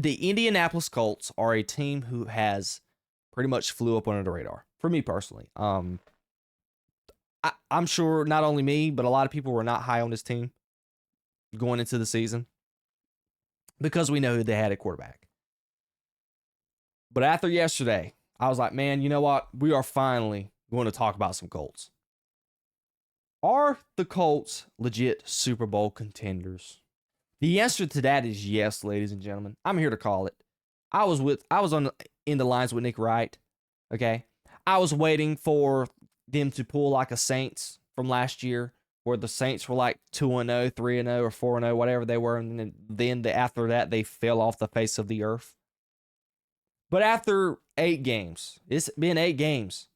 the Indianapolis Colts are a team who has pretty much flew up under the radar for me personally. I'm sure not only me, but a lot of people were not high on this team going into the season because we know who they had at quarterback. But after yesterday, I was like, man, you know what? We are finally going to talk about some Colts. Are the Colts legit Super Bowl contenders? The answer to that is yes, ladies and gentlemen. I'm here to call it. I was in the lines with Nick Wright. Okay. I was waiting for them to pull like a Saints from last year, where the Saints were like 2-0, 3-0, or 4-0, whatever they were, and then after that they fell off the face of the earth. But after 8 games, it's been 8 games,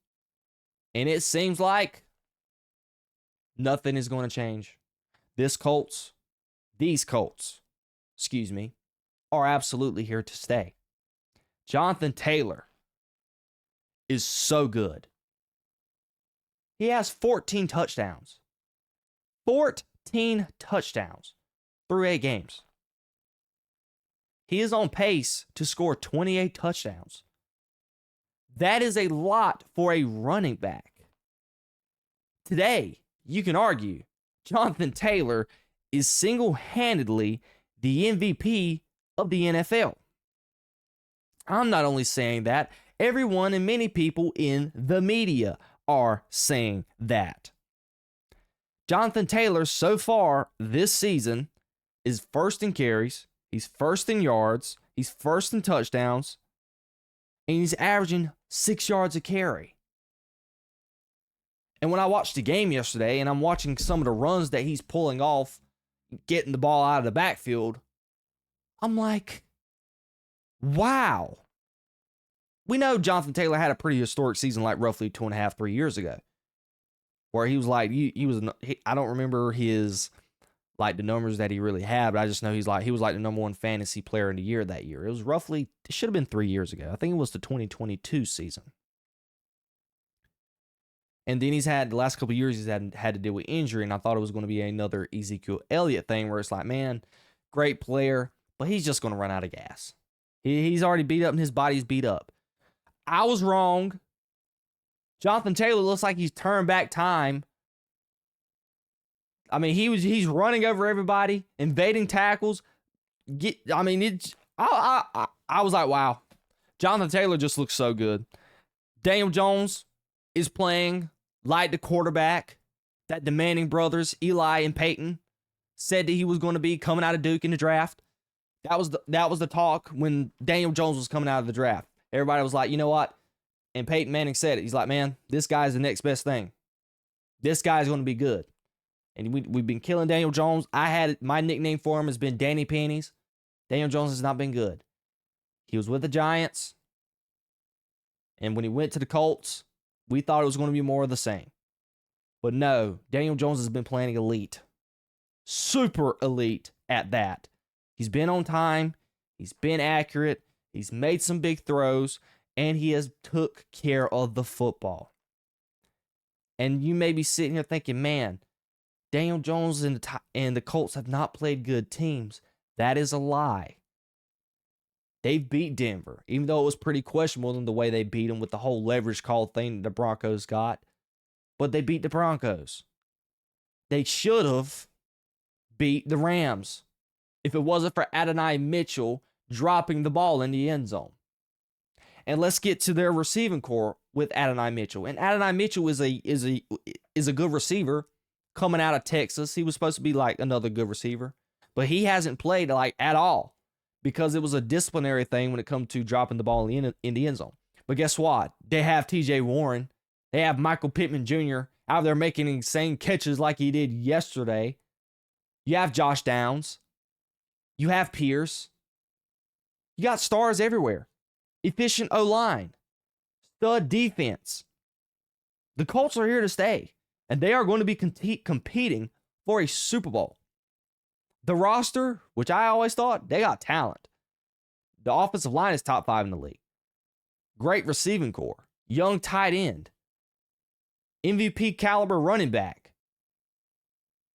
and it seems like nothing is going to change. These Colts, are absolutely here to stay. Jonathan Taylor is so good. He has 14 touchdowns. 14 touchdowns through 8 games. He is on pace to score 28 touchdowns. That is a lot for a running back. Today, you can argue Jonathan Taylor is single-handedly the MVP of the NFL. I'm not only saying that, everyone and many people in the media are saying that. Jonathan Taylor, so far this season, is first in carries, he's first in yards, he's first in touchdowns, and he's averaging 6 yards a carry. And when I watched the game yesterday, and I'm watching some of the runs that he's pulling off, getting the ball out of the backfield, I'm like, wow. We know Jonathan Taylor had a pretty historic season like roughly 2.5, 3 years ago, where he was like, I don't remember his, like the numbers that he really had, but I just know he was like the number 1 fantasy player in the year that year. It should have been 3 years ago. I think it was the 2022 season. And then he's had, the last couple of years, he's had to deal with injury, and I thought it was going to be another Ezekiel Elliott thing where it's like, man, great player, but he's just going to run out of gas. He's already beat up and his body's beat up. I was wrong. Jonathan Taylor looks like he's turned back time. I mean, he's running over everybody, invading tackles. I was like, wow. Jonathan Taylor just looks so good. Daniel Jones is playing like the quarterback that the Manning brothers, Eli and Peyton, said that he was going to be coming out of Duke in the draft. That was the talk when Daniel Jones was coming out of the draft. Everybody was like, you know what? And Peyton Manning said it. He's like, man, this guy's the next best thing. This guy's going to be good. And we've been killing Daniel Jones. My nickname for him has been Danny Pennies. Daniel Jones has not been good. He was with the Giants. And when he went to the Colts, we thought it was going to be more of the same. But no, Daniel Jones has been playing elite. Super elite at that. He's been on time. He's been accurate. He's made some big throws. And he has took care of the football. And you may be sitting here thinking, man, Daniel Jones and the Colts have not played good teams. That is a lie. They beat Denver, even though it was pretty questionable in the way they beat them with the whole leverage call thing that the Broncos got. But they beat the Broncos. They should have beat the Rams if it wasn't for Adonai Mitchell dropping the ball in the end zone. And let's get to their receiving core with Adonai Mitchell. And Adonai Mitchell is a good receiver coming out of Texas. He was supposed to be like another good receiver, but he hasn't played like at all because it was a disciplinary thing when it comes to dropping the ball in the end zone. But guess what? They have TJ Warren. They have Michael Pittman Jr. out there making insane catches like he did yesterday. You have Josh Downs. You have Pierce. You got stars everywhere. Efficient O-line. Stud defense. The Colts are here to stay. And they are going to be competing for a Super Bowl. The roster, which I always thought, they got talent. The offensive line is top 5 in the league. Great receiving core. Young tight end. MVP caliber running back.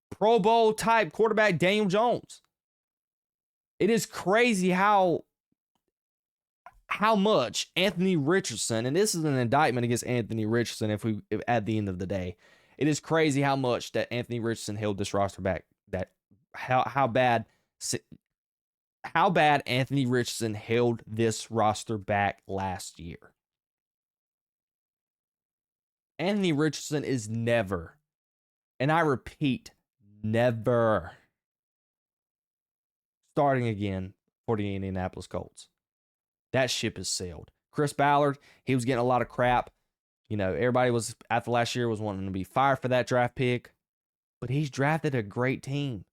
Pro Bowl type quarterback Daniel Jones. It is crazy how how much Anthony Richardson, and this is an indictment against Anthony Richardson if at the end of the day. It is crazy how much that Anthony Richardson held this roster back. That how bad Anthony Richardson held this roster back last year. Anthony Richardson is never, and I repeat, never starting again for the Indianapolis Colts. That ship has sailed. Chris Ballard, he was getting a lot of crap. You know, everybody was, after last year, was wanting to be fired for that draft pick. But he's drafted a great team.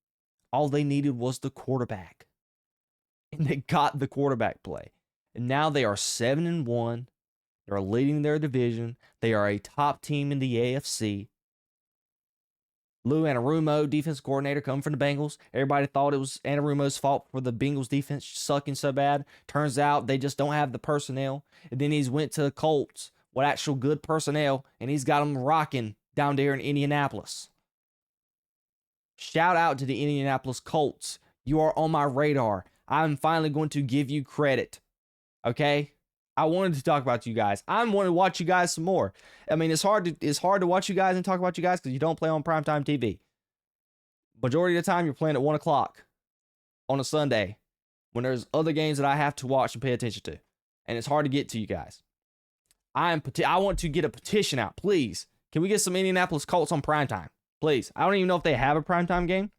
All they needed was the quarterback. And they got the quarterback play. And now they are 7-1. They're leading their division. They are a top team in the AFC. Lou Anarumo, defense coordinator, coming from the Bengals. Everybody thought it was Anarumo's fault for the Bengals defense sucking so bad. Turns out they just don't have the personnel. And then he's went to the Colts with actual good personnel, and he's got them rocking down there in Indianapolis. Shout out to the Indianapolis Colts. You are on my radar. I'm finally going to give you credit. Okay? I wanted to talk about you guys. I want to watch you guys some more. I mean, it's hard to watch you guys and talk about you guys because you don't play on primetime TV. Majority of the time, you're playing at 1 o'clock on a Sunday when there's other games that I have to watch and pay attention to. And it's hard to get to you guys. I want to get a petition out, please. Can we get some Indianapolis Colts on primetime? Please. I don't even know if they have a primetime game.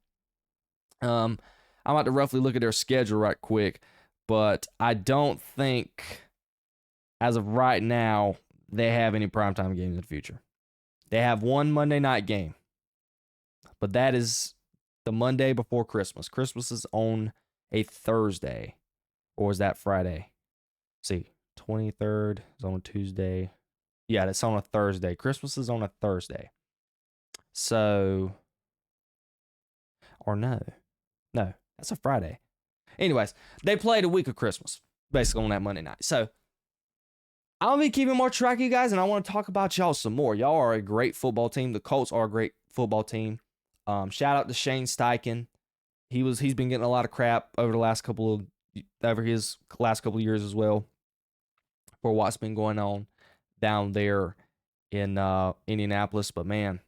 I'm about to roughly look at their schedule right quick, but I don't think, as of right now, they have any primetime games in the future. They have one Monday night game, but that is the Monday before Christmas. Christmas is on a Thursday, or is that Friday? Let's see, 23rd is on a Tuesday. Yeah, that's on a Thursday. Christmas is on a Thursday. So, or no, that's a Friday. Anyways, they played a week of Christmas, basically on that Monday night. So, I'll be keeping more track of you guys, and I want to talk about y'all some more. Y'all are a great football team. The Colts are a great football team. Shout out to Shane Steichen. He's been getting a lot of crap over his last couple of years as well for what's been going on down there in Indianapolis. But man,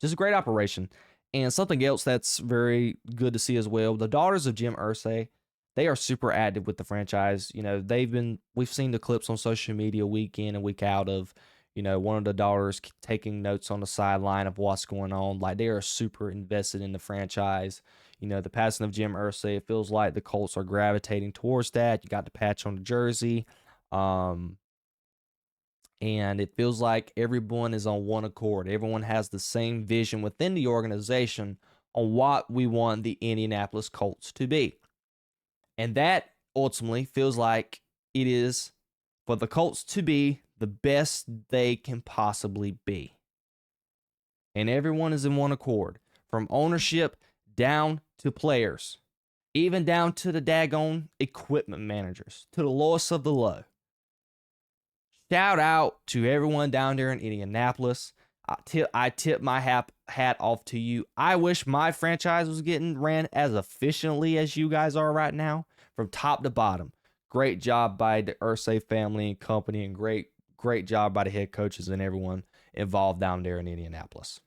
just a great operation. And something else that's very good to see as well, the daughters of Jim Irsay, they are super active with the franchise. You know, we've seen the clips on social media week in and week out of, you know, one of the daughters taking notes on the sideline of what's going on. Like, they are super invested in the franchise. You know, the passing of Jim Irsay, it feels like the Colts are gravitating towards that. You got the patch on the jersey. And it feels like everyone is on one accord. Everyone has the same vision within the organization on what we want the Indianapolis Colts to be. And that ultimately feels like it is for the Colts to be the best they can possibly be. And everyone is in one accord, from ownership down to players, even down to the daggone equipment managers, to the lowest of the low. Shout out to everyone down there in Indianapolis. I tip my hat off to you. I wish my franchise was getting ran as efficiently as you guys are right now, from top to bottom. Great job by the Irsay family and company, and great job by the head coaches and everyone involved down there in Indianapolis.